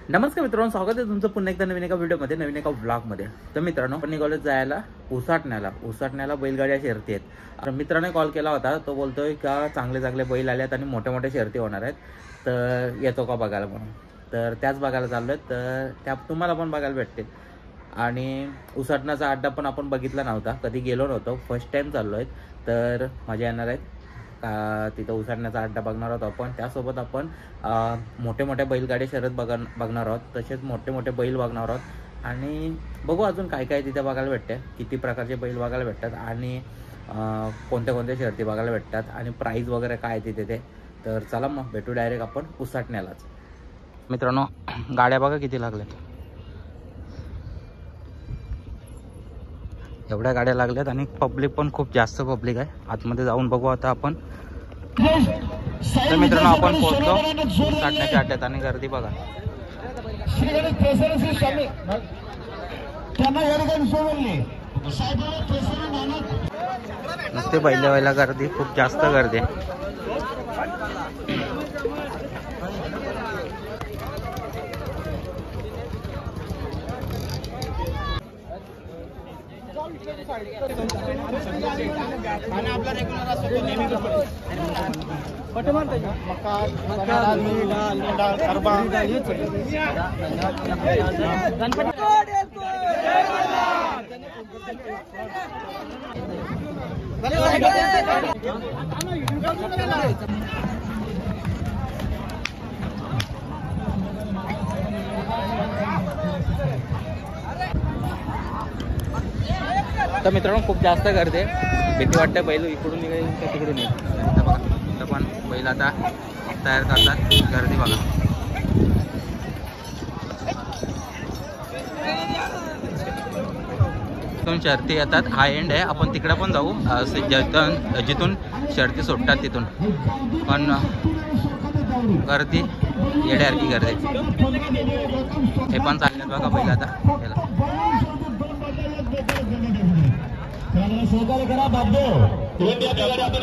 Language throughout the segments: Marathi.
नमस्कार मित्रांनो, स्वागत आहे तुमचं पुन्हा एकदा नवीन एका व्हिडिओमध्ये, नवीन एका व्लॉगमध्ये। तर मित्रांनो, आपण निघालो जायला उसाटण्याला बैलगाड्या शर्यती आहेत। मित्राने कॉल केला होता, तो बोलतोय का चांगले बैल आलेत आणि मोठ्या मोठ्या शर्यती होणार आहेत, तर येतो का बघायला म्हणून। तर त्याच बघायला चाललोय, तर त्या तुम्हाला पण बघायला भेटतील। आणि उसाटण्याचा अड्डा पण आपण बघितला नव्हता, कधी गेलो नव्हतो, फर्स्ट टाइम चाललोय, तर मजा येणार आहे। तिथं उसाटण्याचा अड्डा बघणार आहोत आपण, त्यासोबत आपण मोठे मोठे बैलगाडी शर्यत बघणार आहोत, तसेच मोठे मोठे बैल बघणार आहोत। आणि बघू अजून काय काय तिथे बघायला भेटते, किती प्रकारचे बैल बघायला भेटतात आणि कोणत्या कोणत्या शर्यती बघायला भेटतात आणि प्राईज वगैरे काय तिथे ते। तर चला मग भेटू डायरेक्ट आपण उसाटण्यालाच। मित्रांनो, गाड्या बघा किती लागल्यात, एवढ्या गाड्या लागल्यात आणि पब्लिक पण खूप जास्त पब्लिक आहे। आतमध्ये जाऊन बघू आता आपण। तर मित्रांनो, आपण पोहोचलो उसाटण्याच्या अड्ड्यात आणि गर्दी बघा। नुसते बैलावायला गर्दी, खूप जास्त गर्दी आहे। आपला रेग्युलर असतो नेहमी तर मित्रांनो, खूप जास्त गर्दी आहे, भीती वाटते। बैल इकडून निघाल का तिकडून निघाल बघा। तर पण बैल आता तयार करतात, गर्दी बघा। तिथून शर्ती येतात, हा एंड आहे, आपण तिकडे पण जाऊ, जिथून शर्ती सुटतात तिथून पण गर्दी येड्यासारखी गर्दी। हे पण चालण्यात बघा बैल आता याला। सहकार्य करा बाबदेव इंडिया गाडी आपण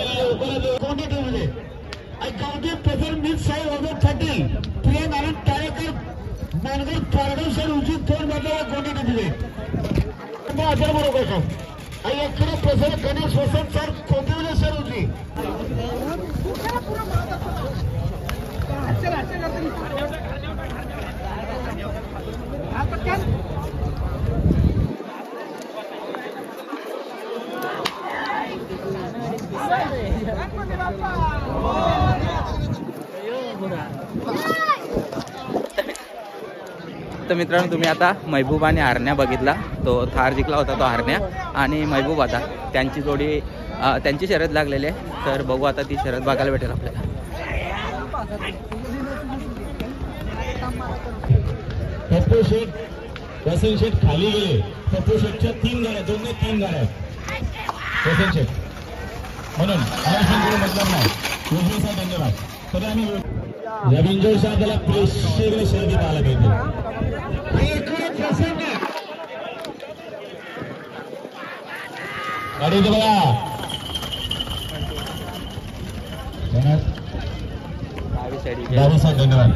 क्वांटिटीमध्ये accounting pressure mid side order 30 Priya Narayan Talekar मानगर कॉर्डर सर उची थोड बदला क्वांटिटी दिले मग हजार बरोबर का आई इकडे प्रेझर गणेश वसंत सर कोंडिवले सर उची तर मित्रांनो, तुम्ही आता महबूब आणि हरण्या बघितला, तो थार जिंकला होता तो हरण्या आणि महबूब आता त्यांची जोडी, त्यांची शर्यत लागलेली आहे। तर बघू आता ती शर्यत बघायला भेटेल आपल्याला। पप्पू शेठ वसंत शेठ खाली गेले, पप्पू शेठच्या 3 गाड्या, 2 गाड्या वसंत शेठ म्हणून मतलब नाही योजनेचा धन्यवाद। तर आम्ही रवींद्र शाह त्याला प्रेक्षणीय शर्यती पाहायला भेटते। गाडी बघा धन्यवाद।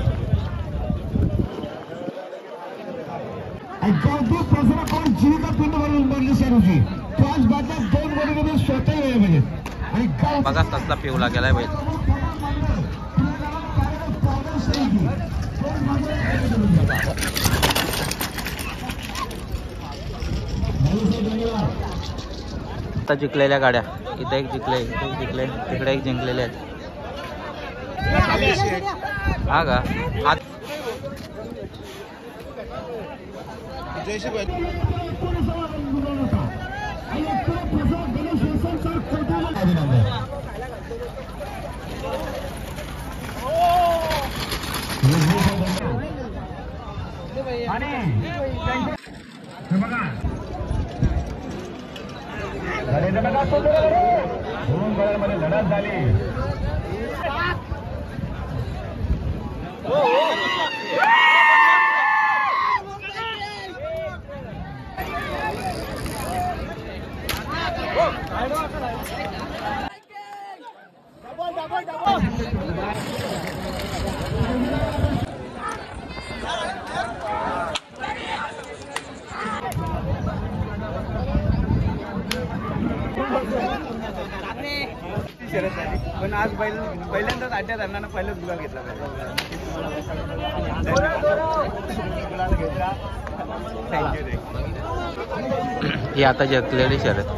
आपण जीविका पिंड वरून बनली सर होती 5 बाटल्या 2 गोडीमध्ये स्वतः वेळ म्हणजे बघा कसला पिवला गेलाय बैल। आता जिंकलेल्या गाड्या, इथे एक जिंकले, इथे एक जिंकले, तिकडे एक जिंकलेले आहेत। हा का दोन गळ्यांमध्ये लढत झाली। लाट्या धरणानं पहिलेच गुलाल घेतला ही आता जिंकलेली शर्यत.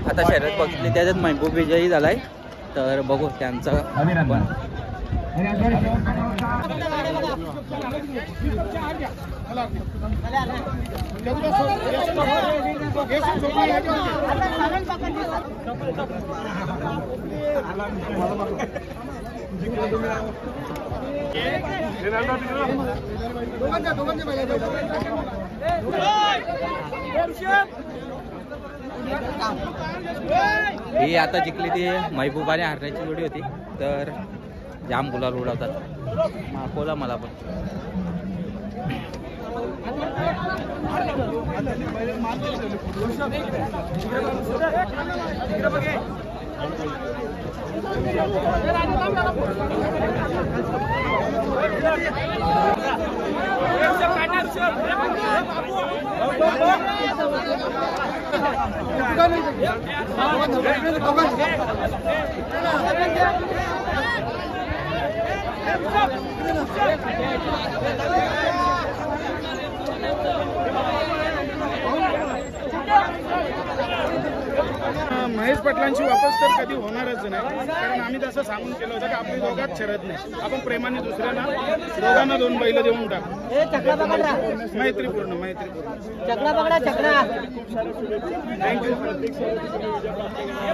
आता शर्यत बघितली त्याच्यात महबूब विजयी झालाय. तर बघू त्यांचा ही आता जिंकली ती महबूबाने हारण्याची जोडी होती. तर जाम गुलाल उडवतात माकोला मला पण. महेश पाटलांची वापस तर कधी होणारच नाही, कारण आम्ही तसं सांगून केलं होतं की आपली दोघात शरद नाही, आपण प्रेमाने दुसऱ्यांना दोघांना 2 बैल देऊन टाकू. मैत्रीपूर्ण थँक्यू,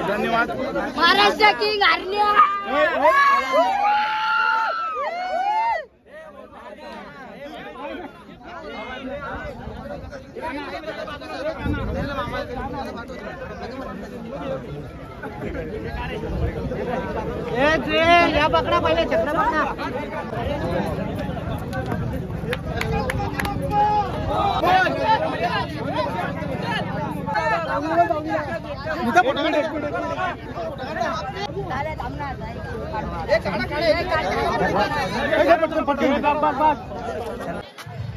धन्यवाद. महाराष्ट्र किंग आर्या. या पकडा पहिले चक्र पकडा.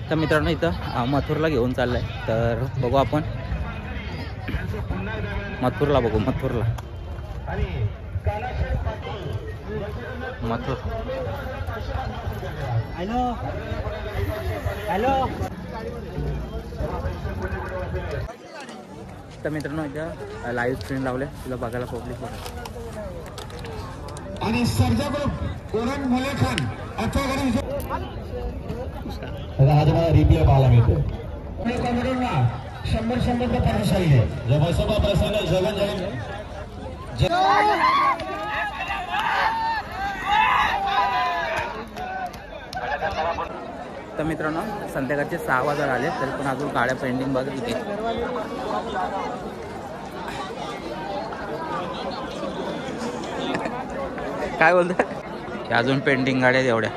तर मित्रांनो इथं मथुरला घेऊन चाललंय. तर बघू आपण मथुरला बघू. मथुर हॅलो. तर मित्रांनो इथं लाईव्ह स्क्रीन लावल्या तुला बघायला पब्लिक बघा. आणि सर्जा ग्रुप ओरंग मुले खान अथवा रिप्ले पाहायला मिळतो. कॉमेडींना 100 प्रतिशाली आहे. जबसभा प्रसन्न जगन जाईल. तर मित्रांनो संध्याकाळचे 6 वाजता आले तरी पण अजून गाड्या पेंडिंग बघ इथे. काय बोलतोय अजून पेंडिंग गाड्या एवढ्या.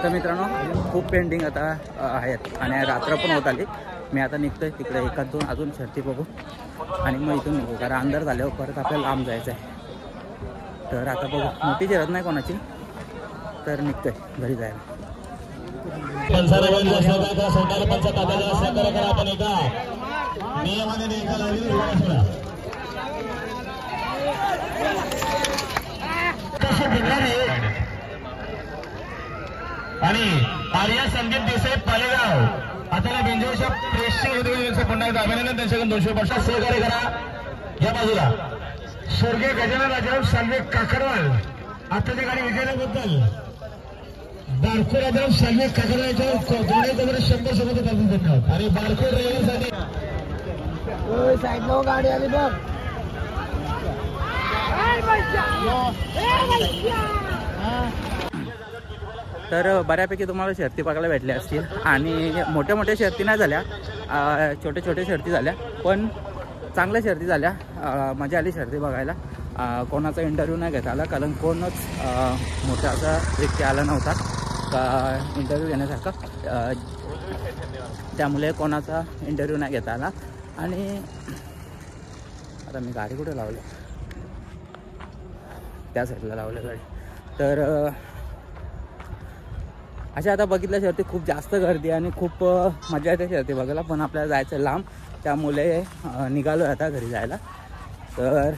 तर मित्रांनो खूप पेंटिंग आता आहेत आणि रात्र पण होत आली. मी आता निघतोय तिकडे एखाद दोन अजून शर्ती बघू आणि मग इथून निघू, कारण अंधार झाल्यावर परत आपल्याला लांब जायचं आहे. तर आता बघू, मोठी शर्यत नाही कोणाची, तर निघतोय घरी जायला. आणि आर्या संदीप देसाई पालेगाव आता बेंजोरच्या प्रेसचे पुन्हा एकदा अभिनंदन. त्यांच्याकडून 200 सहकार्य करा. या बाजूला स्वर्गीय गजानन राजाराम साल्वे काकडवाल आताच्या गाडी विजयाबद्दल बारको राजाराम साल्वे काकडवालच्या 100 सोबत धन्यवाद. आणि बारको ड्रायव्हरसाठी साईडला गाडी आली बघ. तर बऱ्यापैकी तुम्हाला शर्ती बघायला भेटल्या असतील आणि मोठ्या मोठ्या शर्ती नाही झाल्या, छोट्या छोट्या शर्ती झाल्या, पण चांगल्या शर्ती झाल्या. मजा आली शर्ती बघायला. कोणाचा इंटरव्ह्यू नाही घेता आला, कारण कोणच मोठा असा व्यक्ती आला नव्हता का इंटरव्ह्यू घेण्यासारखा, त्यामुळे कोणाचा इंटरव्ह्यू नाही घेता आला. आणि आता मी गाडी कुठे लावली, त्या साईडला लावली गाडी. तर अशा आता बघितल्या शर्ती खूप जास्त गर्दी आणि खूप मजा येते शर्ती बघायला, पण आपल्याला जायचं लांब, त्यामुळे निघालो आता घरी जायला. तर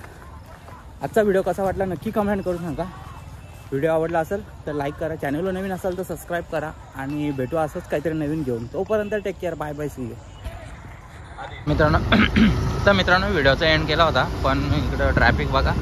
आजचा व्हिडिओ कसा वाटला नक्की कमेंट करून सांगा. व्हिडिओ आवडला असेल तर लाईक करा, चॅनलवर नवीन असाल तर सबस्क्राईब करा आणि भेटू असंच काहीतरी नवीन घेऊन. तोपर्यंत take care, bye bye, see you. मित्रांनो व्हिडिओचा एंड केला होता, पण इकडं ट्रॅफिक बघा.